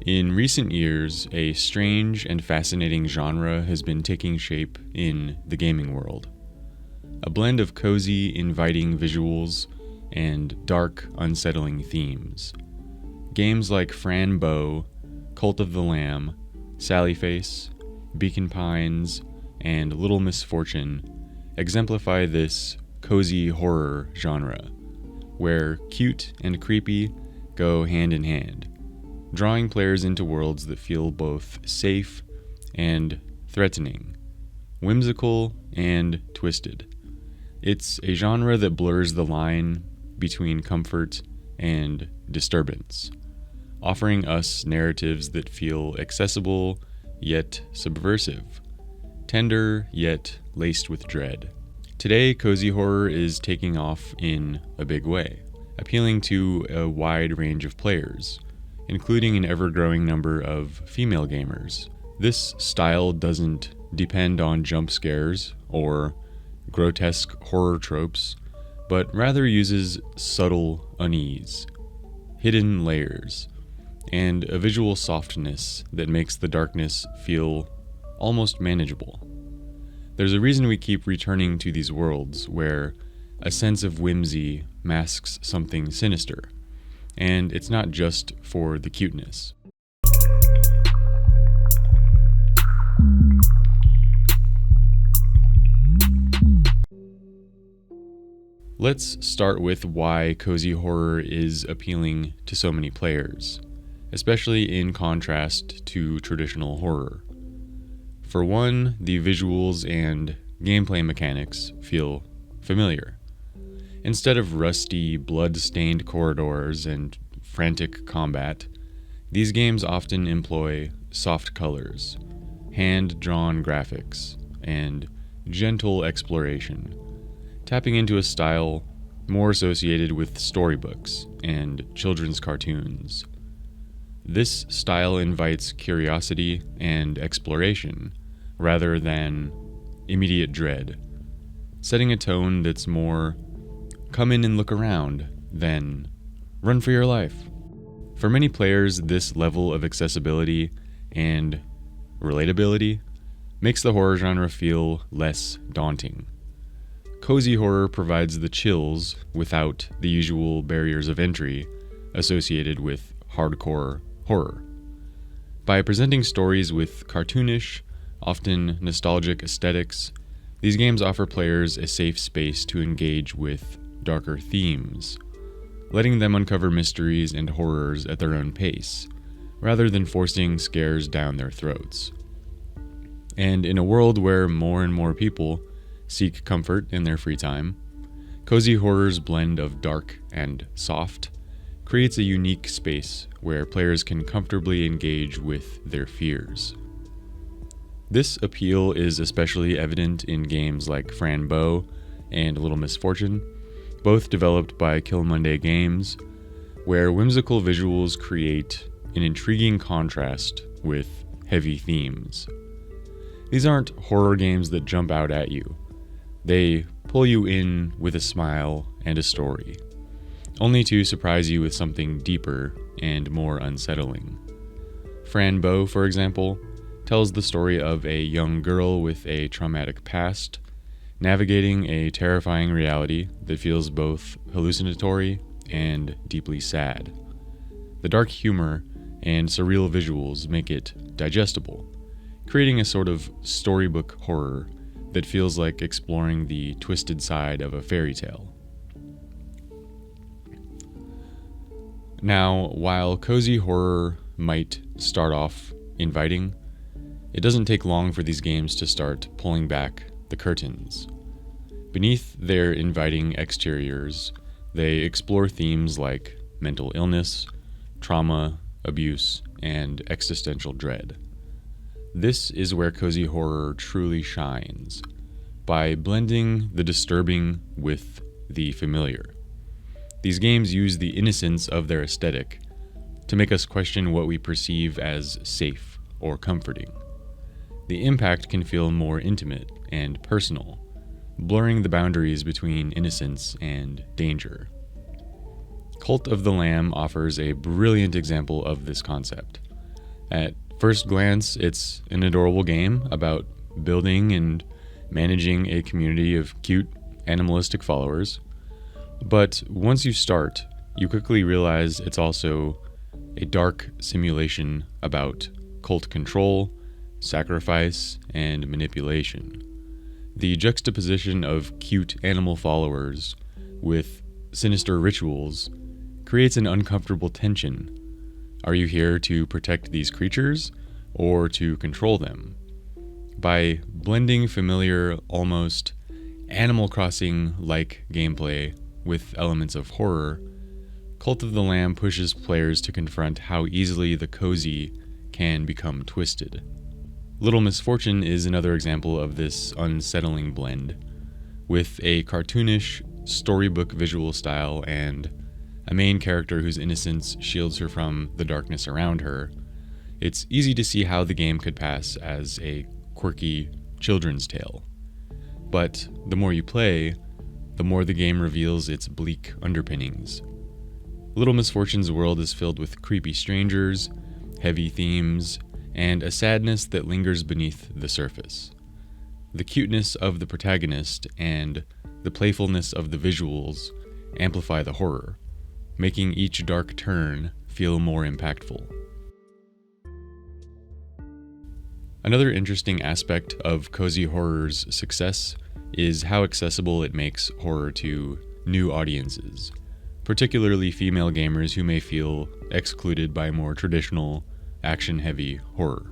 In recent years, a strange and fascinating genre has been taking shape in the gaming world. A blend of cozy, inviting visuals and dark, unsettling themes. Games like Fran, Cult of the Lamb, Sallyface, Beacon Pines, and Little Misfortune exemplify this cozy horror genre, where cute and creepy go hand in hand, drawing players into worlds that feel both safe and threatening, whimsical and twisted. It's a genre that blurs the line between comfort and disturbance, offering us narratives that feel accessible yet subversive, tender yet laced with dread. Today, cozy horror is taking off in a big way, appealing to a wide range of players, including an ever-growing number of female gamers. This style doesn't depend on jump scares or grotesque horror tropes, but rather uses subtle unease, hidden layers, and a visual softness that makes the darkness feel almost manageable. There's a reason we keep returning to these worlds where a sense of whimsy masks something sinister, and it's not just for the cuteness. Let's start with why cozy horror is appealing to so many players, especially in contrast to traditional horror. For one, the visuals and gameplay mechanics feel familiar. Instead of rusty, blood-stained corridors and frantic combat, these games often employ soft colors, hand-drawn graphics, and gentle exploration, tapping into a style more associated with storybooks and children's cartoons. This style invites curiosity and exploration rather than immediate dread, setting a tone that's more come in and look around than run for your life. For many players, this level of accessibility and relatability makes the horror genre feel less daunting. Cozy horror provides the chills without the usual barriers of entry associated with hardcore horror. By presenting stories with cartoonish, often nostalgic aesthetics, these games offer players a safe space to engage with darker themes, letting them uncover mysteries and horrors at their own pace, rather than forcing scares down their throats. And in a world where more and more people seek comfort in their free time, cozy horror's blend of dark and soft creates a unique space where players can comfortably engage with their fears. This appeal is especially evident in games like Fran and Little Misfortune, both developed by Kill Monday Games, where whimsical visuals create an intriguing contrast with heavy themes. These aren't horror games that jump out at you. They pull you in with a smile and a story, only to surprise you with something deeper and more unsettling. Fran, for example, tells the story of a young girl with a traumatic past, navigating a terrifying reality that feels both hallucinatory and deeply sad. The dark humor and surreal visuals make it digestible, creating a sort of storybook horror that feels like exploring the twisted side of a fairy tale. Now, while cozy horror might start off inviting, it doesn't take long for these games to start pulling back the curtains. Beneath their inviting exteriors, they explore themes like mental illness, trauma, abuse, and existential dread. This is where cozy horror truly shines, by blending the disturbing with the familiar. These games use the innocence of their aesthetic to make us question what we perceive as safe or comforting. The impact can feel more intimate and personal, blurring the boundaries between innocence and danger. Cult of the Lamb offers a brilliant example of this concept. At first glance, it's an adorable game about building and managing a community of cute, animalistic followers. But once you start, you quickly realize it's also a dark simulation about cult control, sacrifice, and manipulation. The juxtaposition of cute animal followers with sinister rituals creates an uncomfortable tension. Are you here to protect these creatures or to control them? By blending familiar, almost Animal Crossing-like gameplay with elements of horror, Cult of the Lamb pushes players to confront how easily the cozy can become twisted. Little Misfortune is another example of this unsettling blend. With a cartoonish, storybook visual style and a main character whose innocence shields her from the darkness around her, it's easy to see how the game could pass as a quirky children's tale. But the more you play, the more the game reveals its bleak underpinnings. Little Misfortune's world is filled with creepy strangers, heavy themes, and a sadness that lingers beneath the surface. The cuteness of the protagonist and the playfulness of the visuals amplify the horror, making each dark turn feel more impactful. Another interesting aspect of cozy horror's success is how accessible it makes horror to new audiences, particularly female gamers who may feel excluded by more traditional, action-heavy horror.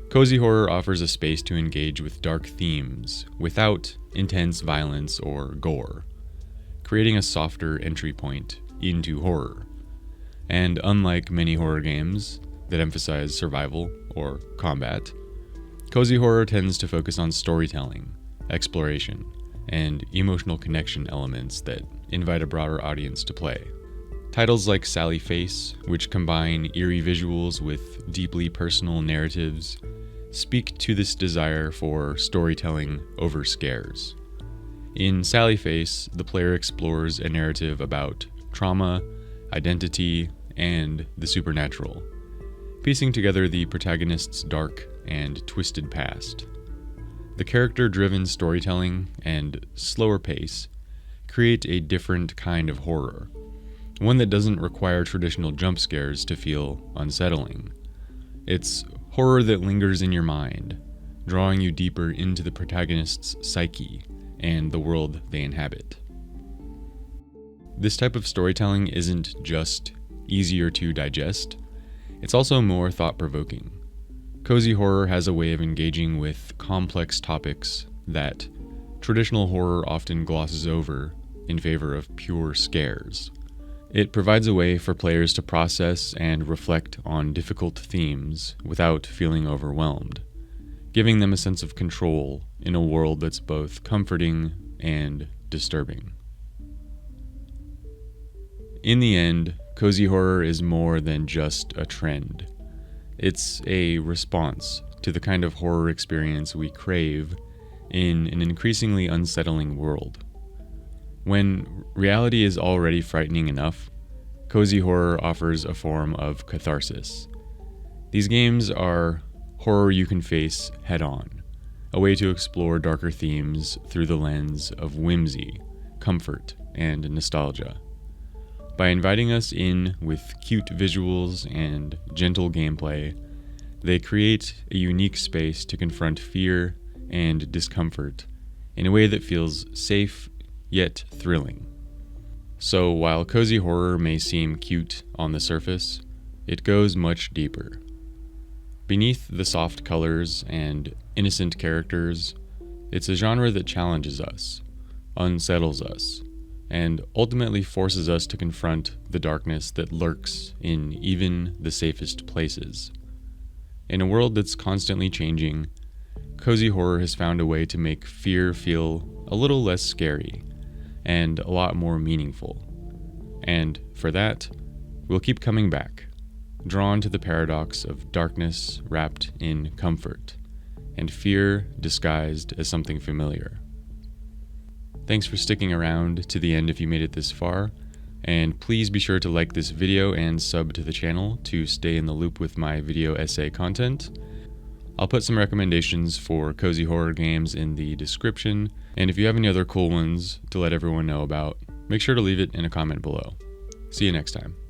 Cozy horror offers a space to engage with dark themes without intense violence or gore, creating a softer entry point into horror. And unlike many horror games that emphasize survival or combat, cozy horror tends to focus on storytelling, exploration, and emotional connection elements that invite a broader audience to play. Titles like Sally Face, which combine eerie visuals with deeply personal narratives, speak to this desire for storytelling over scares. In Sally Face, the player explores a narrative about trauma, identity, and the supernatural, piecing together the protagonist's dark and twisted past. The character-driven storytelling and slower pace create a different kind of horror, one that doesn't require traditional jump scares to feel unsettling. It's horror that lingers in your mind, drawing you deeper into the protagonist's psyche and the world they inhabit. This type of storytelling isn't just easier to digest, it's also more thought-provoking. Cozy horror has a way of engaging with complex topics that traditional horror often glosses over in favor of pure scares. It provides a way for players to process and reflect on difficult themes without feeling overwhelmed, giving them a sense of control in a world that's both comforting and disturbing. In the end, cozy horror is more than just a trend. It's a response to the kind of horror experience we crave in an increasingly unsettling world. When reality is already frightening enough, cozy horror offers a form of catharsis. These games are horror you can face head-on, a way to explore darker themes through the lens of whimsy, comfort, and nostalgia. By inviting us in with cute visuals and gentle gameplay, they create a unique space to confront fear and discomfort in a way that feels safe yet thrilling. So while cozy horror may seem cute on the surface, it goes much deeper. Beneath the soft colors and innocent characters, it's a genre that challenges us, unsettles us, and ultimately forces us to confront the darkness that lurks in even the safest places. In a world that's constantly changing, cozy horror has found a way to make fear feel a little less scary and a lot more meaningful. And for that, we'll keep coming back, drawn to the paradox of darkness wrapped in comfort and fear disguised as something familiar. Thanks for sticking around to the end if you made it this far. And please be sure to like this video and sub to the channel to stay in the loop with my video essay content. I'll put some recommendations for cozy horror games in the description, and if you have any other cool ones to let everyone know about, make sure to leave it in a comment below. See you next time.